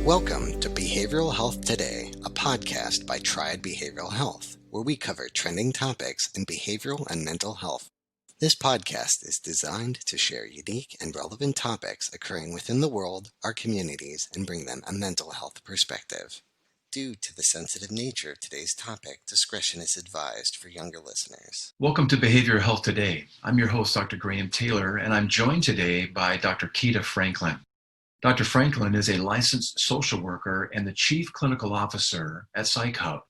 Welcome to Behavioral Health Today, a podcast by Triad Behavioral Health, where we cover trending topics in behavioral and mental health. This podcast is designed to share unique and relevant topics occurring within the world, our communities, and bring them a mental health perspective. Due to the sensitive nature of today's topic, discretion is advised for younger listeners. Welcome to Behavioral Health Today. I'm your host, Dr. Graham Taylor, and I'm joined today by Dr. Keita Franklin. Dr. Franklin is a licensed social worker and the chief clinical officer at Psych Hub.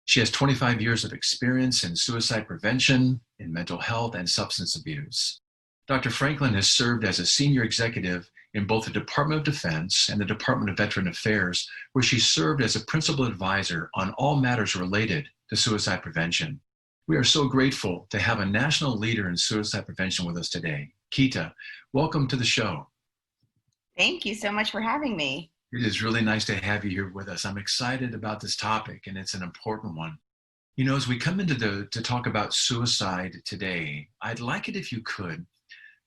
She has 25 years of experience in suicide prevention, in mental health, and substance abuse. Dr. Franklin has served as a senior executive in both the Department of Defense and the Department of Veteran Affairs, where she served as a principal advisor on all matters related to suicide prevention. We are so grateful to have a national leader in suicide prevention with us today. Keita, welcome to the show. Thank you so much for having me. It is really nice to have you here with us. I'm excited about this topic, and it's an important one. You know, as we come into to talk about suicide today, I'd like it, if you could,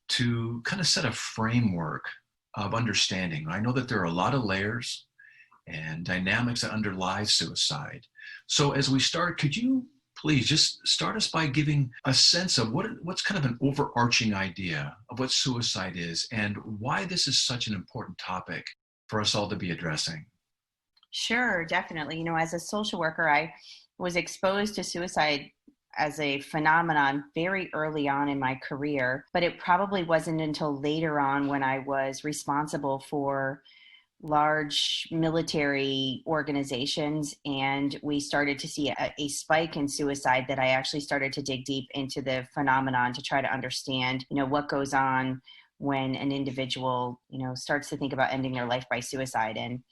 to kind of set a framework of understanding. I know that there are a lot of layers and dynamics that underlie suicide. So as we start, could you please just start us by giving a sense of what's kind of an overarching idea of what suicide is and why this is such an important topic for us all to be addressing? Sure, definitely. You know, as a social worker, I was exposed to suicide as a phenomenon very early on in my career, but it probably wasn't until later on when I was responsible for large military organizations and we started to see a spike in suicide that I actually started to dig deep into the phenomenon to try to understand, what goes on when an individual, starts to think about ending their life by suicide. And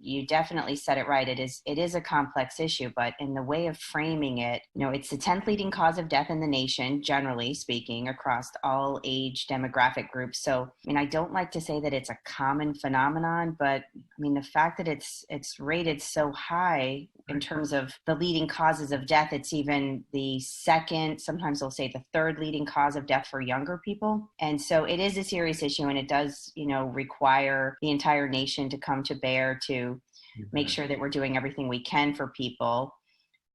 you definitely said it right. It is a complex issue, but in the way of framing it, it's the 10th leading cause of death in the nation, generally speaking, across all age demographic groups. So, I don't like to say that it's a common phenomenon, but the fact that it's rated so high in terms of the leading causes of death, it's even the second, sometimes they'll say the third leading cause of death for younger people. And so it is a serious issue, and it does, require the entire nation to come to bear to make sure that we're doing everything we can for people.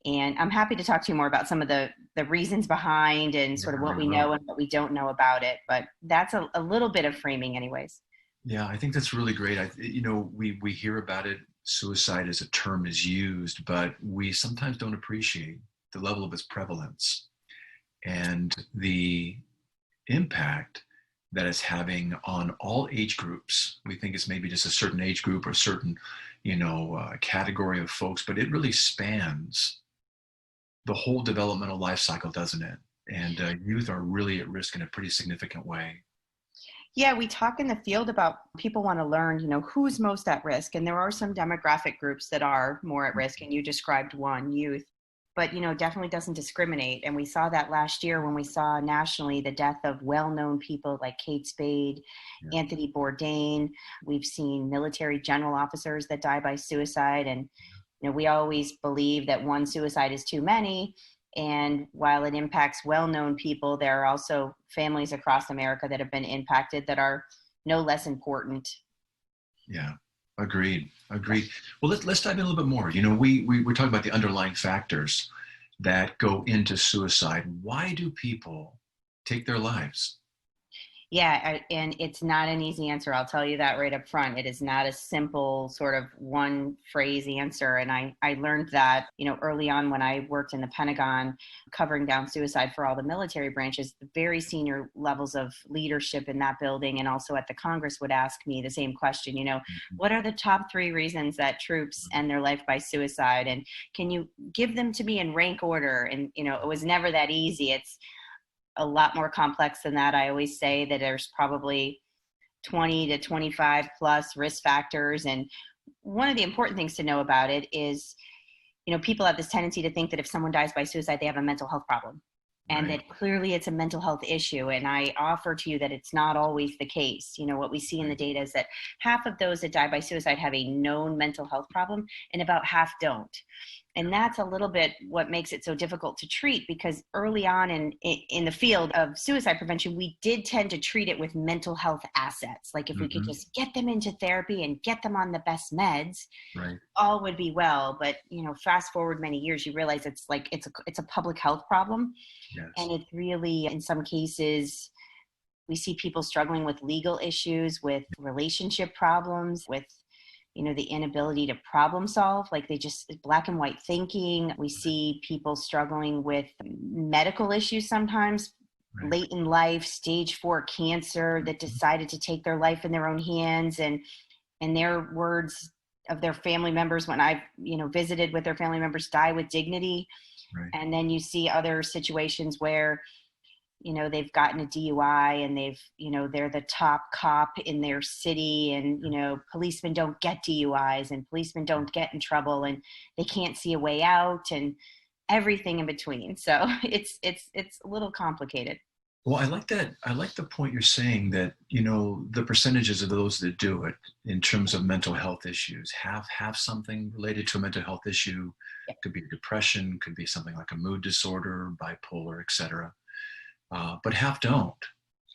And I'm happy to talk to you more about some of the reasons behind and sort of what we know and what we don't know about it. But that's a little bit of framing anyways. Yeah, I think that's really great. We hear about it. Suicide as a term is used, but we sometimes don't appreciate the level of its prevalence and the impact that it's having on all age groups. We think it's maybe just a certain age group or a certain, category of folks, but it really spans the whole developmental life cycle, doesn't it? And youth are really at risk in a pretty significant way. Yeah, we talk in the field about people want to learn, who's most at risk. And there are some demographic groups that are more at risk. And you described one, youth, but, definitely doesn't discriminate. And we saw that last year when we saw nationally the death of well-known people like Kate Spade, Anthony Bourdain. We've seen military general officers that die by suicide. And, we always believe that one suicide is too many. And while it impacts well-known people, there are also families across America that have been impacted that are no less important. Yeah, agreed. Well, let's dive in a little bit more. We're talking about the underlying factors that go into suicide. Why do people take their lives? Yeah, and it's not an easy answer. I'll tell you that right up front. It is not a simple sort of one phrase answer. And I learned that, early on when I worked in the Pentagon covering down suicide for all the military branches, the very senior levels of leadership in that building and also at the Congress would ask me the same question, what are the top 3 reasons that troops end their life by suicide? And can you give them to me in rank order? And, it was never that easy. It's a lot more complex than that. I always say that there's probably 20 to 25 plus risk factors. And one of the important things to know about it is, people have this tendency to think that if someone dies by suicide, they have a mental health problem. And that clearly it's a mental health issue. And I offer to you that it's not always the case. What we see in the data is that half of those that die by suicide have a known mental health problem and about half don't. And that's a little bit what makes it so difficult to treat, because early on in the field of suicide prevention, we did tend to treat it with mental health assets. Like if we could just get them into therapy and get them on the best meds, Right. all would be well. But, fast forward many years, you realize it's a public health problem. Yes. And it's really, in some cases, we see people struggling with legal issues, with relationship problems, with the inability to problem solve, like they just black and white thinking. We see people struggling with medical issues sometimes, Right. late in life, stage 4 cancer, that decided to take their life in their own hands. And their words of their family members, when I've, visited with their family members, die with dignity. Right. And then you see other situations where they've gotten a DUI and they're the top cop in their city, and, policemen don't get DUIs and policemen don't get in trouble, and they can't see a way out, and everything in between. So it's a little complicated. Well, I like that. I like the point you're saying that, the percentages of those that do it in terms of mental health issues have something related to a mental health issue. Yeah. Could be depression, could be something like a mood disorder, bipolar, etc. But half don't.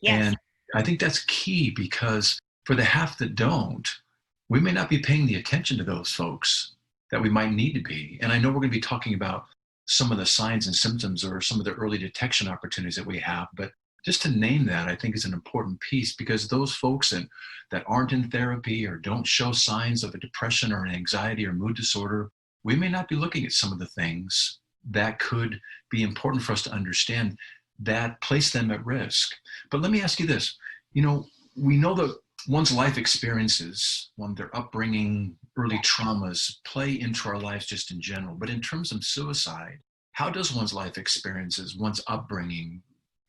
Yes. And I think that's key, because for the half that don't, we may not be paying the attention to those folks that we might need to be. And I know we're going to be talking about some of the signs and symptoms or some of the early detection opportunities that we have. But just to name that, I think is an important piece, because those folks that aren't in therapy or don't show signs of a depression or an anxiety or mood disorder, we may not be looking at some of the things that could be important for us to understand that place them at risk. But let me ask you this. We know that one's life experiences, their upbringing, early traumas play into our lives just in general. But in terms of suicide, how does one's life experiences, one's upbringing,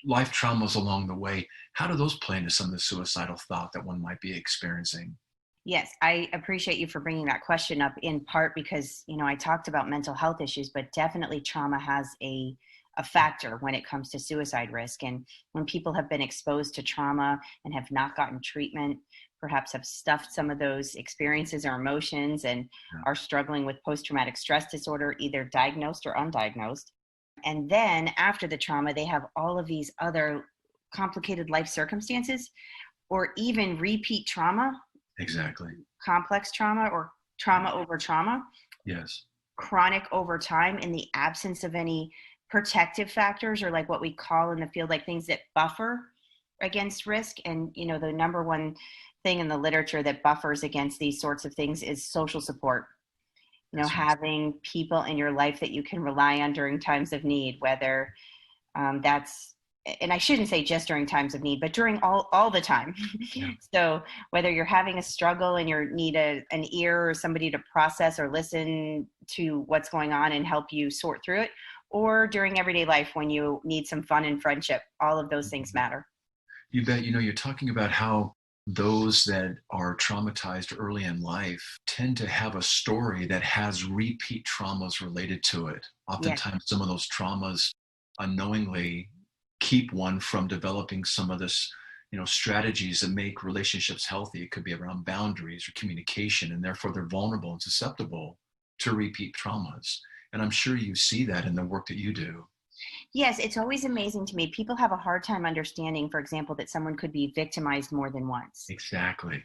life traumas along the way, how do those play into some of the suicidal thought that one might be experiencing? Yes, I appreciate you for bringing that question up, in part because, I talked about mental health issues, but definitely trauma has a factor when it comes to suicide risk. And when people have been exposed to trauma and have not gotten treatment, perhaps have stuffed some of those experiences or emotions, and are struggling with post-traumatic stress disorder, either diagnosed or undiagnosed. And then after the trauma, they have all of these other complicated life circumstances, or even repeat trauma. Exactly. Complex trauma, or trauma over trauma. Yes. Chronic over time, in the absence of any protective factors, or like what we call in the field, like things that buffer against risk. And, the number one thing in the literature that buffers against these sorts of things is social support. Having people in your life that you can rely on during times of need, whether that's, and I shouldn't say just during times of need, but during all the time. Yeah. So whether you're having a struggle and you need an ear or somebody to process or listen to what's going on and help you sort through it, or during everyday life when you need some fun and friendship, all of those things matter. You bet. You're talking about how those that are traumatized early in life tend to have a story that has repeat traumas related to it. Oftentimes, some of those traumas unknowingly keep one from developing some of this, strategies that make relationships healthy. It could be around boundaries or communication, and therefore they're vulnerable and susceptible to repeat traumas. And I'm sure you see that in the work that you do. Yes, it's always amazing to me. People have a hard time understanding, for example, that someone could be victimized more than once. Exactly.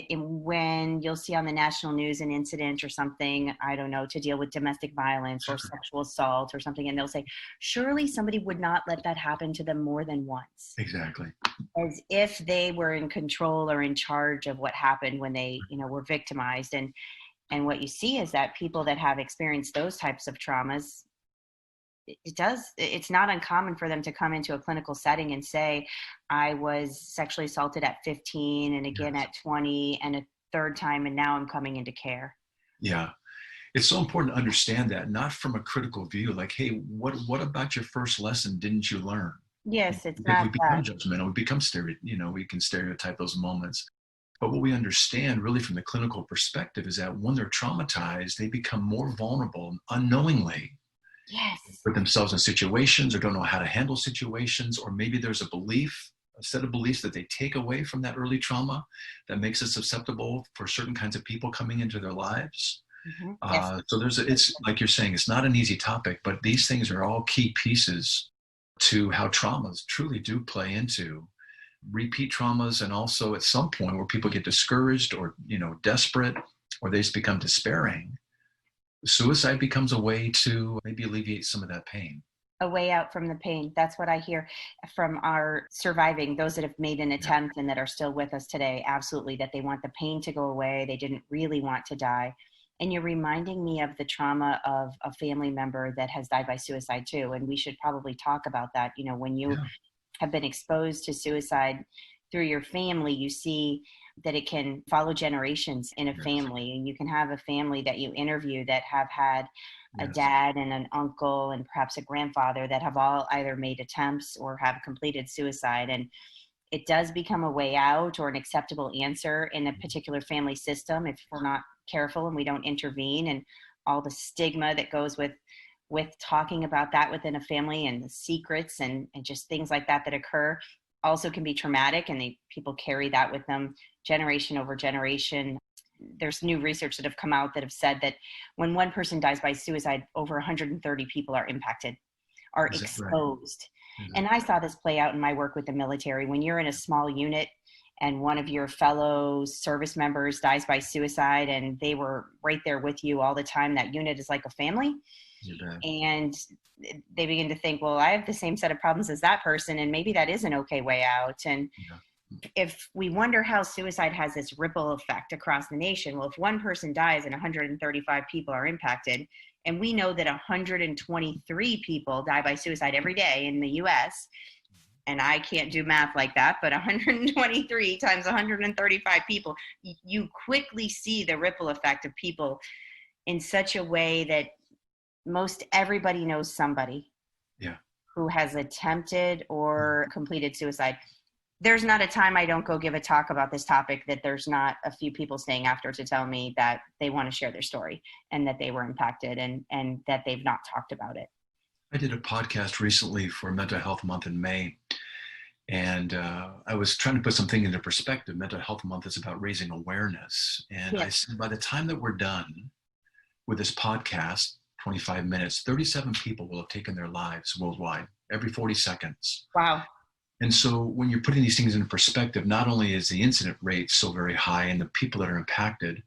When you'll see on the national news an incident or something, I don't know, to deal with domestic violence or sexual assault or something, and they'll say, surely somebody would not let that happen to them more than once. Exactly. As if they were in control or in charge of what happened when they, were victimized. And what you see is that people that have experienced those types of traumas, it's not uncommon for them to come into a clinical setting and say, I was sexually assaulted at 15 and again at 20 and a third time, and now I'm coming into care. Yeah. It's so important to understand that, not from a critical view, like, hey, what about your first lesson didn't you learn? Yes, it's because not we become that. judgmental, we become we can stereotype those moments. But what we understand really from the clinical perspective is that when they're traumatized, they become more vulnerable unknowingly. Yes. Put themselves in situations or don't know how to handle situations, or maybe there's a set of beliefs that they take away from that early trauma that makes it susceptible for certain kinds of people coming into their lives. Yes. So it's like you're saying, it's not an easy topic, but these things are all key pieces to how traumas truly do play into repeat traumas, and also at some point where people get discouraged or desperate, or they just become despairing. Suicide becomes a way to maybe alleviate some of that pain. A way out from the pain. That's what I hear from our surviving, those that have made an attempt and that are still with us today. Absolutely, that they want the pain to go away. They didn't really want to die. And you're reminding me of the trauma of a family member that has died by suicide too. And we should probably talk about that. When you have been exposed to suicide through your family, you see that it can follow generations in a family. And you can have a family that you interview that have had a dad and an uncle and perhaps a grandfather that have all either made attempts or have completed suicide. And it does become a way out or an acceptable answer in a particular family system if we're not careful and we don't intervene, and all the stigma that goes with talking about that within a family, and the secrets and just things like that occur also can be traumatic, and people carry that with them generation over generation. There's new research that have come out that have said that when one person dies by suicide, over 130 people are impacted, are exposed. Right? And I saw this play out in my work with the military. When you're in a small unit and one of your fellow service members dies by suicide and they were right there with you all the time, that unit is like a family. And they begin to think, well, I have the same set of problems as that person, and maybe that is an okay way out. And if we wonder how suicide has this ripple effect across the nation, well, if one person dies and 135 people are impacted, and we know that 123 people die by suicide every day in the US, and I can't do math like that, but 123 times 135 people, you quickly see the ripple effect of people in such a way that most everybody knows somebody who has attempted or completed suicide. There's not a time I don't go give a talk about this topic that there's not a few people staying after to tell me that they want to share their story and that they were impacted and that they've not talked about it. I did a podcast recently for Mental Health Month in May, and I was trying to put something into perspective. Mental Health Month is about raising awareness. And I said, by the time that we're done with this podcast, 25 minutes, 37 people will have taken their lives worldwide every 40 seconds. Wow. And so when you're putting these things into perspective, not only is the incident rate so very high and the people that are impacted,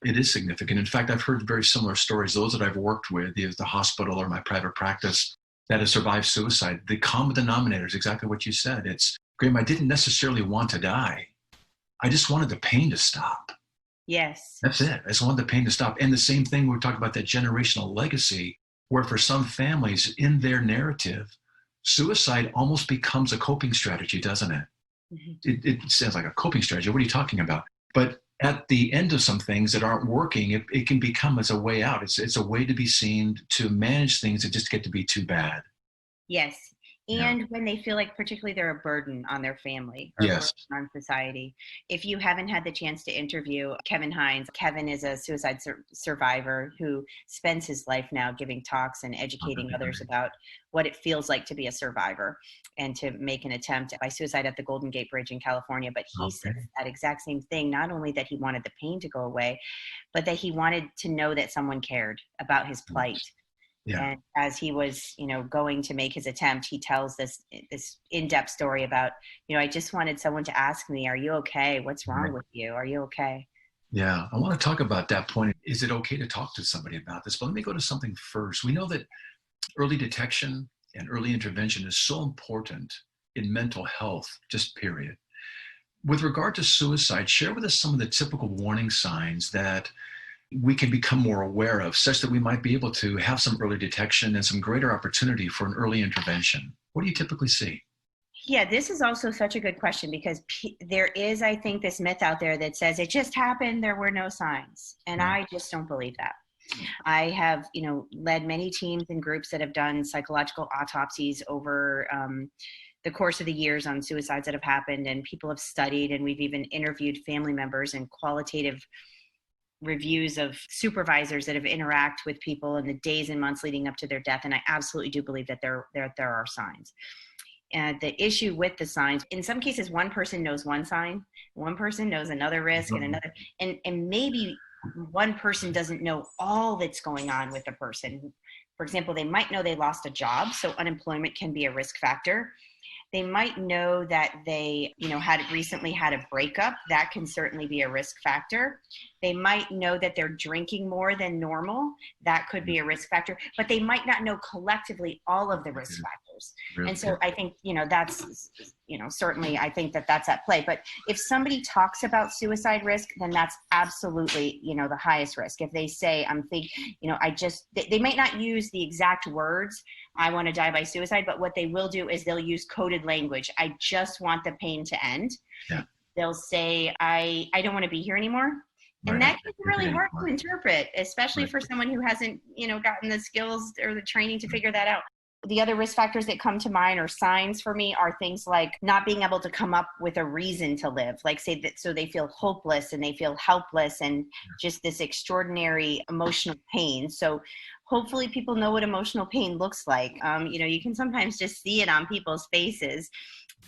it is significant. In fact, I've heard very similar stories, those that I've worked with, either the hospital or my private practice, that have survived suicide. The common denominator is exactly what you said. It's, Graham, I didn't necessarily want to die. I just wanted the pain to stop. Yes. That's it. I just wanted the pain to stop. And the same thing, we talk about that generational legacy, where for some families in their narrative, suicide almost becomes a coping strategy, doesn't it? It sounds like a coping strategy. What are you talking about? But at the end of some things that aren't working, it can become as a way out. It's a way to be seen, to manage things that just get to be too bad. Yes. And when they feel like particularly they're a burden on their family or on society. If you haven't had the chance to interview Kevin Hines, Kevin is a suicide survivor who spends his life now giving talks and educating others about what it feels like to be a survivor and to make an attempt by suicide at the Golden Gate Bridge in California. But he said that exact same thing, not only that he wanted the pain to go away, but that he wanted to know that someone cared about his plight. And as he was, going to make his attempt, he tells this in-depth story about, I just wanted someone to ask me, are you okay? What's wrong with you? Are you okay? Yeah, I want to talk about that point. Is it okay to talk to somebody about this? But let me go to something first. We know that early detection and early intervention is so important in mental health, just period. With regard to suicide, share with us some of the typical warning signs that we can become more aware of, such that we might be able to have some early detection and some greater opportunity for an early intervention. What do you typically see? Yeah, this is also such a good question, because there is, I think, this myth out there that says it just happened, there were no signs. And I just don't believe that. I have, led many teams and groups that have done psychological autopsies over the course of the years on suicides that have happened, and people have studied, and we've even interviewed family members and qualitative reviews of supervisors that have interacted with people in the days and months leading up to their death. And I absolutely do believe that there are signs. And the issue with the signs, in some cases, one person knows one sign, one person knows another risk, and another, and maybe one person doesn't know all that's going on with a person. For example, they might know they lost a job, so unemployment can be a risk factor. They might know that they, had recently had a breakup. That can certainly be a risk factor. They might know that they're drinking more than normal. That could be a risk factor, but they might not know collectively all of the risk factors. Really? And so I think, that's, certainly I think that that's at play. But if somebody talks about suicide risk, then that's absolutely, the highest risk. If they say, they might not use the exact words, I want to die by suicide, but what they will do is they'll use coded language. I just want the pain to end. Yeah. They'll say, I don't want to be here anymore. And that can be really hard to interpret, especially for someone who hasn't, gotten the skills or the training to figure that out. The other risk factors that come to mind or signs for me are things like not being able to come up with a reason to live, like say that, so they feel hopeless and they feel helpless and just this extraordinary emotional pain. So hopefully people know what emotional pain looks like. You can sometimes just see it on people's faces.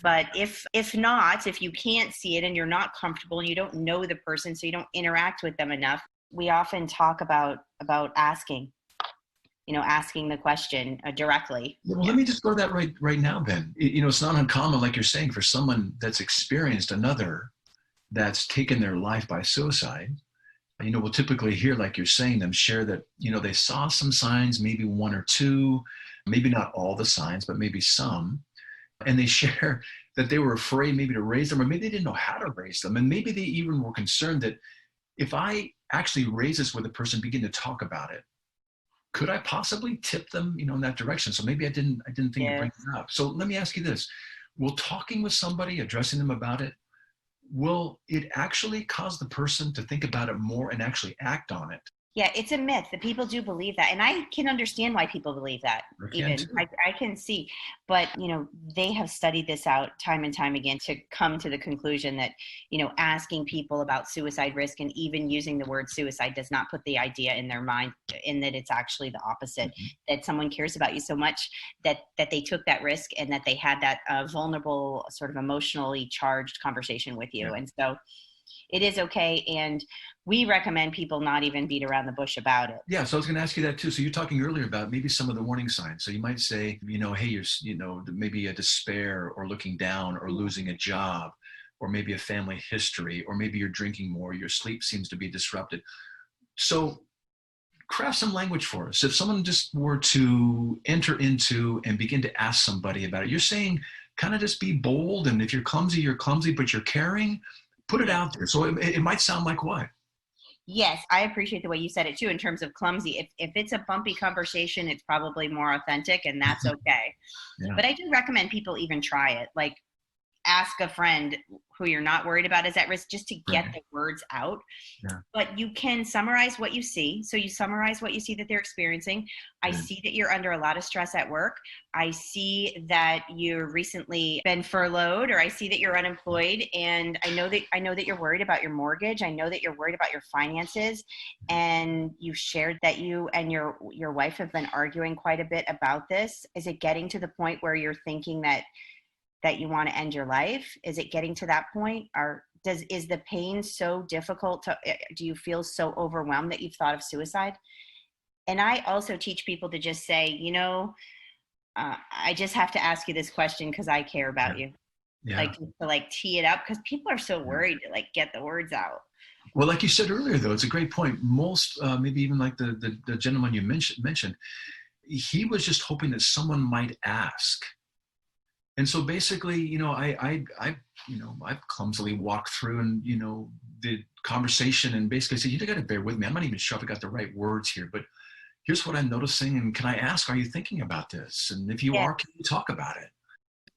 But if not, if you can't see it and you're not comfortable and you don't know the person, so you don't interact with them enough, we often talk about asking the question directly. Well, let me just go to that right now then. It's not uncommon, like you're saying, for someone that's experienced another that's taken their life by suicide. We'll typically hear, like you're saying, them share that, they saw some signs, maybe one or two, maybe not all the signs, but maybe some. And they share that they were afraid maybe to raise them, or maybe they didn't know how to raise them. And maybe they even were concerned that if I actually raise this with a person, begin to talk about it, could I possibly tip them, in that direction? So maybe I didn't think to bring it up. So let me ask you this. Will talking with somebody, addressing them about it, will it actually cause the person to think about it more and actually act on it? Yeah, it's a myth that people do believe that. And I can understand why people believe that. I can see. But, they have studied this out time and time again to come to the conclusion that, asking people about suicide risk and even using the word suicide does not put the idea in their mind, in that it's actually the opposite, that someone cares about you so much that they took that risk and that they had that vulnerable, sort of emotionally charged conversation with you. And so it is okay. And we recommend people not even beat around the bush about it. Yeah. So I was going to ask you that too. So you're talking earlier about maybe some of the warning signs. So you might say, hey, you're, maybe a despair or looking down or losing a job, or maybe a family history, or maybe you're drinking more, your sleep seems to be disrupted. So craft some language for us. If someone just were to enter into and begin to ask somebody about it, you're saying kind of just be bold. And if you're clumsy, but you're caring. Put it out there. So it might sound like what? Yes, I appreciate the way you said it too, in terms of clumsy. If it's a bumpy conversation, it's probably more authentic, and that's okay. Yeah. But I do recommend people even try it. Like, ask a friend who you're not worried about is at risk, just to get the words out. Yeah. But you can summarize what you see. So you summarize what you see that they're experiencing. I see that you're under a lot of stress at work. I see that you've recently been furloughed, or I see that you're unemployed. And I know that you're worried about your mortgage. I know that you're worried about your finances. And you've shared that you and your wife have been arguing quite a bit about this. Is it getting to the point where you're thinking that you want to end your life? Is it getting to that point? Or is the pain so difficult do you feel so overwhelmed that you've thought of suicide? And I also teach people to just say, I just have to ask you this question because I care about you. Yeah. To tee it up, because people are so worried to get the words out. Well, like you said earlier, though, it's a great point. Most, maybe even like the gentleman you mentioned, he was just hoping that someone might ask. And so basically, I've clumsily walked through and, the conversation and basically said, you got to bear with me. I'm not even sure if I got the right words here, but here's what I'm noticing. And can I ask, are you thinking about this? And if you are, can you talk about it?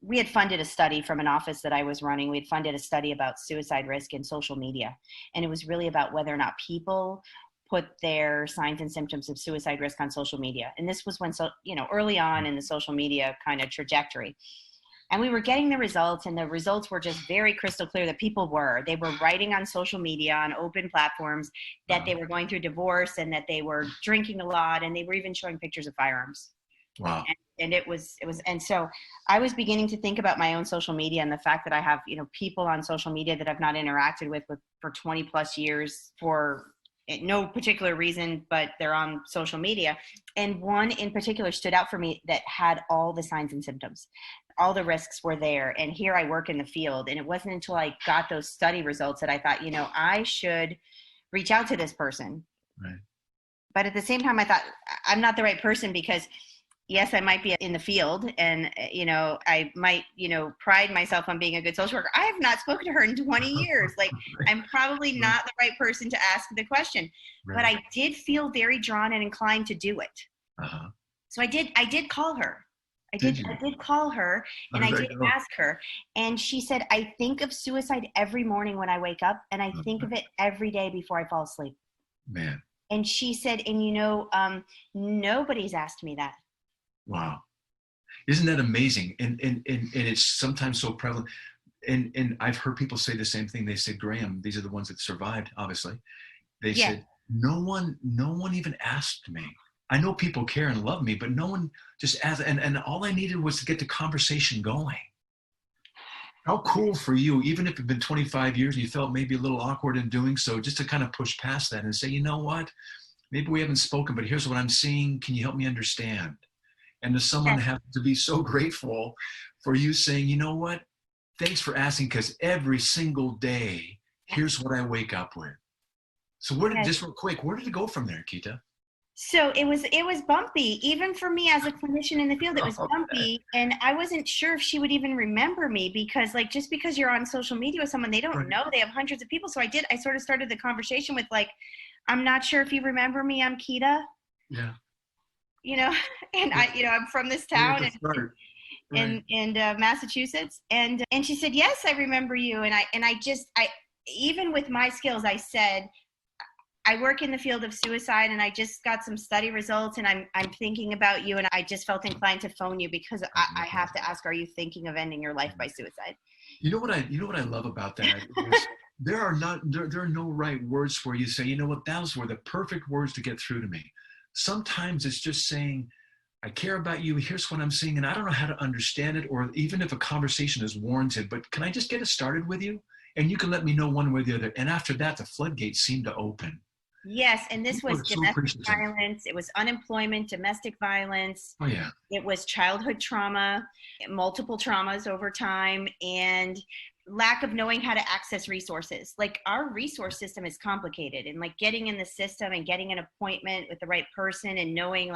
We had funded a study from an office that I was running. We had funded a study about suicide risk in social media. And it was really about whether or not people put their signs and symptoms of suicide risk on social media. And this was when, early on in the social media kind of trajectory. And we were getting the results, and the results were just very crystal clear that they were writing on social media, on open platforms, that they were going through divorce and that they were drinking a lot, and they were even showing pictures of firearms. Wow. And and so I was beginning to think about my own social media and the fact that I have, people on social media that I've not interacted with for 20 plus years no particular reason, but they're on social media. And one in particular stood out for me that had all the signs and symptoms. All the risks were there. And here I work in the field. And it wasn't until I got those study results that I thought, I should reach out to this person. Right. But at the same time, I thought I'm not the right person because yes, I might be in the field and, I might, pride myself on being a good social worker. I have not spoken to her in 20 years. Like, I'm probably not the right person to ask the question, but I did feel very drawn and inclined to do it. Uh-huh. So I did call her. I did call her and I did ask her. And she said, I think of suicide every morning when I wake up and I think of it every day before I fall asleep. Man. And she said, and nobody's asked me that. Wow. Isn't that amazing? And it's sometimes so prevalent. And I've heard people say the same thing. They said, Graham, these are the ones that survived, obviously. They said, no one even asked me. I know people care and love me, but no one just asked. And all I needed was to get the conversation going. How cool for you, even if it's been 25 years and you felt maybe a little awkward in doing so, just to kind of push past that and say, you know what? Maybe we haven't spoken, but here's what I'm seeing. Can you help me understand? And to someone have to be so grateful for you saying, you know what, thanks for asking, because every single day, here's what I wake up with. So just real quick, where did it go from there, Keita? So it was bumpy, even for me as a clinician in the field, it was bumpy. And I wasn't sure if she would even remember me because just because you're on social media with someone, they don't know, they have hundreds of people. So I sort of started the conversation with I'm not sure if you remember me, I'm Keita. Yeah. And I'm from this town in Massachusetts. And she said, yes, I remember you. And I even with my skills, I said, I work in the field of suicide and I just got some study results and I'm thinking about you. And I just felt inclined to phone you because I have to ask, are you thinking of ending your life by suicide? You know what I love about that is there are no right words for you to say, you know what, those were the perfect words to get through to me. Sometimes it's just saying, I care about you. Here's what I'm seeing. And I don't know how to understand it, or even if a conversation is warranted, but can I just get it started with you? And you can let me know one way or the other. And after that, the floodgates seem to open. Yes. And this was domestic violence. It was unemployment, domestic violence. Oh, yeah. It was childhood trauma, multiple traumas over time, and lack of knowing how to access resources. Our resource system is complicated, and getting in the system and getting an appointment with the right person and knowing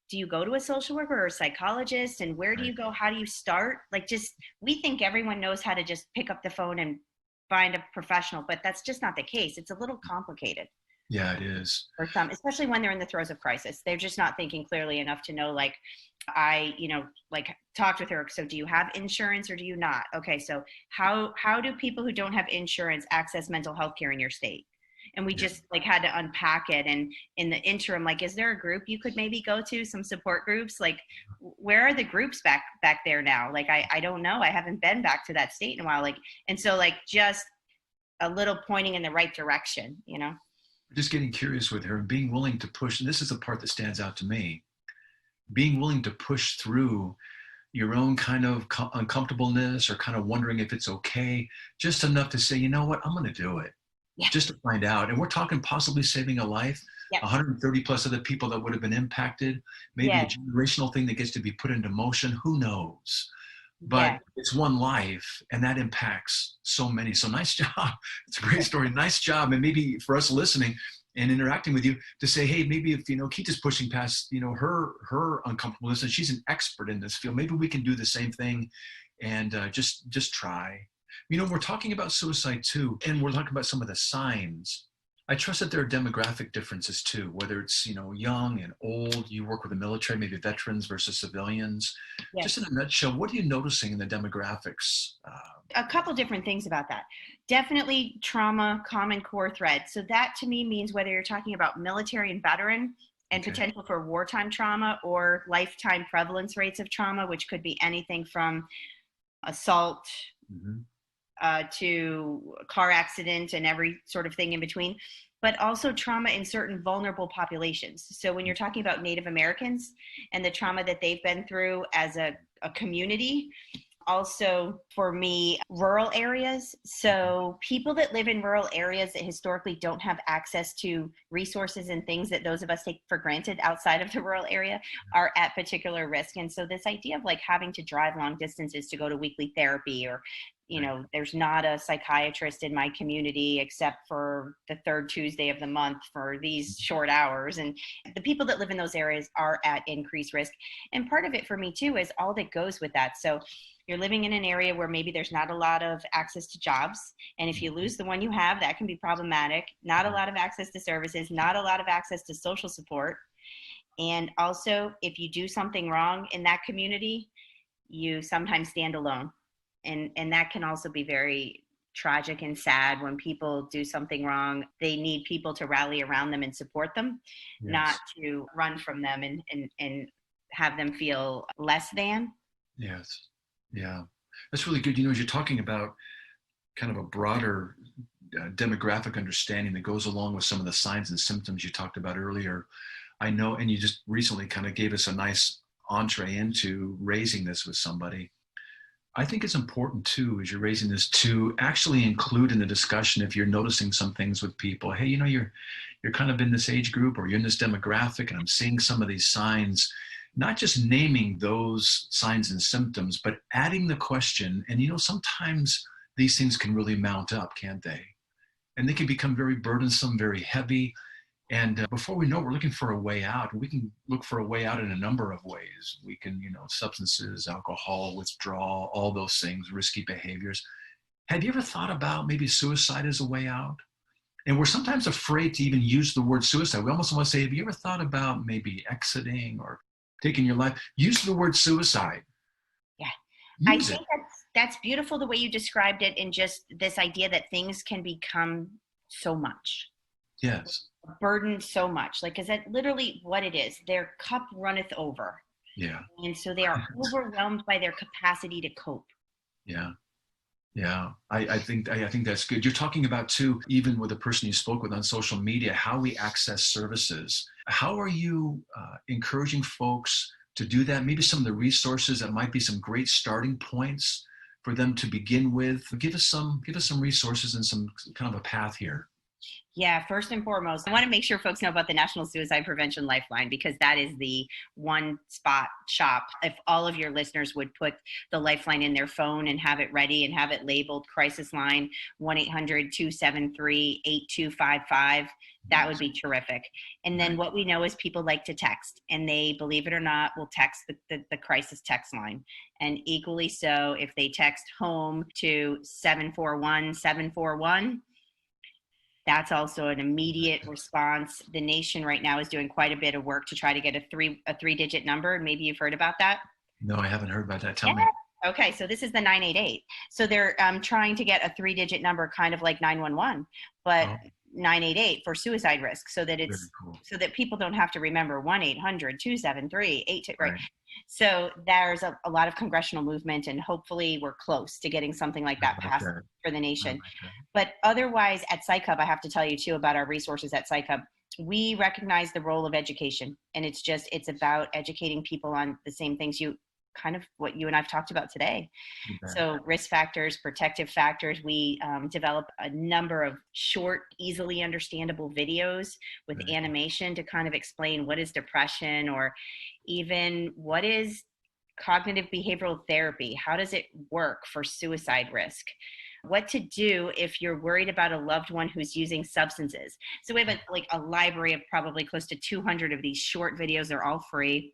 do you go to a social worker or a psychologist, and where do you go? How do you start? We think everyone knows how to just pick up the phone and find a professional, but that's just not the case. It's a little complicated. Yeah, it is. For some, especially when they're in the throes of crisis. They're just not thinking clearly enough to know, I talked with her. So do you have insurance or do you not? Okay. So how do people who don't have insurance access mental health care in your state? And we just had to unpack it. And in the interim, is there a group you could maybe go to, some support groups? Where are the groups back there now? I don't know. I haven't been back to that state in a while. And so just a little pointing in the right direction, Just getting curious with her and being willing to push. And this is the part that stands out to me. Being willing to push through your own kind of uncomfortableness or kind of wondering if it's okay, just enough to say, you know what, I'm going to do it. Yeah. Just to find out. And we're talking possibly saving a life, 130 plus other people that would have been impacted, maybe a generational thing that gets to be put into motion. Who knows? But it's one life, and that impacts so many. So nice job. It's a great story. Nice job. And maybe for us listening and interacting with you to say, hey, maybe if, Keita's pushing past, her uncomfortableness, and she's an expert in this field, maybe we can do the same thing and just try. We're talking about suicide too, and we're talking about some of the signs. I trust that there are demographic differences too, whether it's, young and old. You work with the military, maybe veterans versus civilians. Yes. Just in a nutshell, what are you noticing in the demographics? A couple different things about that. Definitely trauma, common core thread. So that to me means whether you're talking about military and veteran and potential for wartime trauma or lifetime prevalence rates of trauma, which could be anything from assault, to car accident and every sort of thing in between, but also trauma in certain vulnerable populations. So when you're talking about Native Americans and the trauma that they've been through as a community, Also, for me, rural areas. So people that live in rural areas that historically don't have access to resources and things that those of us take for granted outside of the rural area are at particular risk. And so this idea of like having to drive long distances to go to weekly therapy, or there's not a psychiatrist in my community except for the third Tuesday of the month for these short hours. And the people that live in those areas are at increased risk. And part of it for me too is all that goes with that. So you're living in an area where maybe there's not a lot of access to jobs. And if you lose the one you have, that can be problematic. Not a lot of access to services, not a lot of access to social support. And also, if you do something wrong in that community, you sometimes stand alone. And that can also be very tragic and sad when people do something wrong. They need people to rally around them and support them, not to run from them and have them feel less than. Yes. Yeah. That's really good. As you're talking about kind of a broader demographic understanding that goes along with some of the signs and symptoms you talked about earlier, I know, and you just recently kind of gave us a nice entree into raising this with somebody. I think it's important too, as you're raising this, to actually include in the discussion, if you're noticing some things with people, hey, you're kind of in this age group, or you're in this demographic, and I'm seeing some of these signs, not just naming those signs and symptoms, but adding the question. And, sometimes these things can really mount up, can't they? And they can become very burdensome, very heavy. And before we know, we're looking for a way out. We can look for a way out in a number of ways. We can, substances, alcohol, withdrawal, all those things, risky behaviors. Have you ever thought about maybe suicide as a way out? And we're sometimes afraid to even use the word suicide. We almost want to say, have you ever thought about maybe exiting or taking your life? Use the word suicide. Yeah. I think that's beautiful the way you described it, in just this idea that things can become so much. Yes. Burden so much, is that literally what it is? Their cup runneth over. Yeah. And so they are overwhelmed by their capacity to cope. Yeah. Yeah. I think that's good. You're talking about too, even with the person you spoke with on social media, how we access services. How are you encouraging folks to do that? Maybe some of the resources that might be some great starting points for them to begin with. Give us some resources and some kind of a path here. Yeah, first and foremost, I want to make sure folks know about the National Suicide Prevention Lifeline, because that is the one spot shop. If all of your listeners would put the Lifeline in their phone and have it ready and have it labeled Crisis Line 1-800-273-8255, that would be terrific. And then what we know is people like to text, and they, believe it or not, will text the crisis text line. And equally so, if they text home to 741-741, that's also an immediate response. The nation right now is doing quite a bit of work to try to get a three-digit number. Maybe you've heard about that. No, I haven't heard about that. Tell me. Okay, so this is the 988. So they're trying to get a three-digit number, kind of like 911, but 988 for suicide risk, so that it's cool. So that people don't have to remember 1-800-273-82. Right. So there's a lot of congressional movement, and hopefully we're close to getting something like that passed for the nation. But otherwise, at Psych Hub, I have to tell you too about our resources at Psych Hub. We recognize the role of education, and it's about educating people on the same things kind of what you and I've talked about today. So risk factors, protective factors. We develop a number of short, easily understandable videos with animation to kind of explain what is depression, or even what is cognitive behavioral therapy. How does it work for suicide risk? What to do if you're worried about a loved one who's using substances. So we have a library of probably close to 200 of these short videos. They're all free,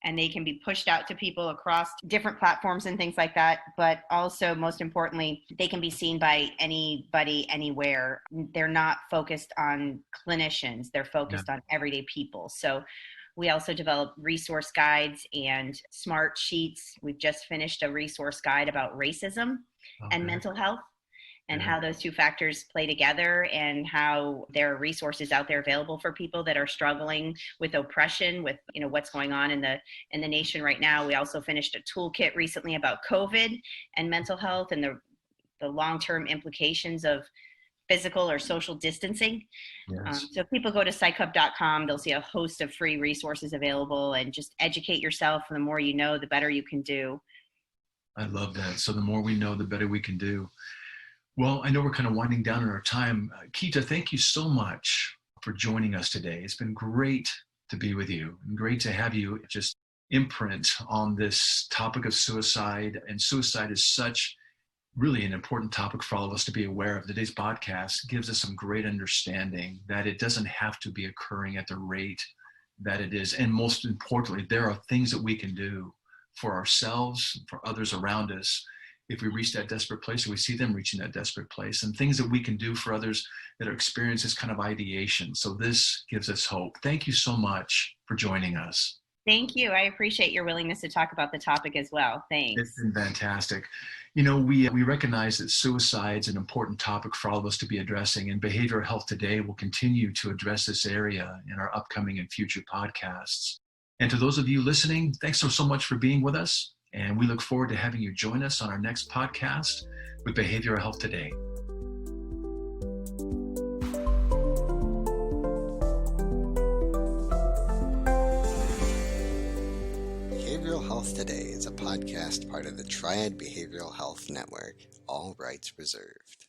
and they can be pushed out to people across different platforms and things like that. But also, most importantly, they can be seen by anybody, anywhere. They're not focused on clinicians. They're focused on everyday people. So we also develop resource guides and smart sheets. We've just finished a resource guide about racism and mental health, and how those two factors play together, and how there are resources out there available for people that are struggling with oppression, with what's going on in the nation right now. We also finished a toolkit recently about COVID and mental health, and the long-term implications of physical or social distancing. So if people go to psychhub.com, they'll see a host of free resources available, and just educate yourself. The more you know, the better you can do. I love that. So the more we know, the better we can do. Well, I know we're kind of winding down on our time. Keita, thank you so much for joining us today. It's been great to be with you and great to have you just imprint on this topic of suicide. And suicide is such really an important topic for all of us to be aware of. Today's podcast gives us some great understanding that it doesn't have to be occurring at the rate that it is. And most importantly, there are things that we can do for ourselves, for others around us, if we reach that desperate place, or we see them reaching that desperate place, and things that we can do for others that are experiencing this kind of ideation. So this gives us hope. Thank you so much for joining us. Thank you. I appreciate your willingness to talk about the topic as well. Thanks. It's been fantastic. You know, we recognize that suicide is an important topic for all of us to be addressing, and Behavioral Health Today will continue to address this area in our upcoming and future podcasts. And to those of you listening, thanks so much for being with us. And we look forward to having you join us on our next podcast with Behavioral Health Today. Behavioral Health Today is a podcast part of the Triad Behavioral Health Network, all rights reserved.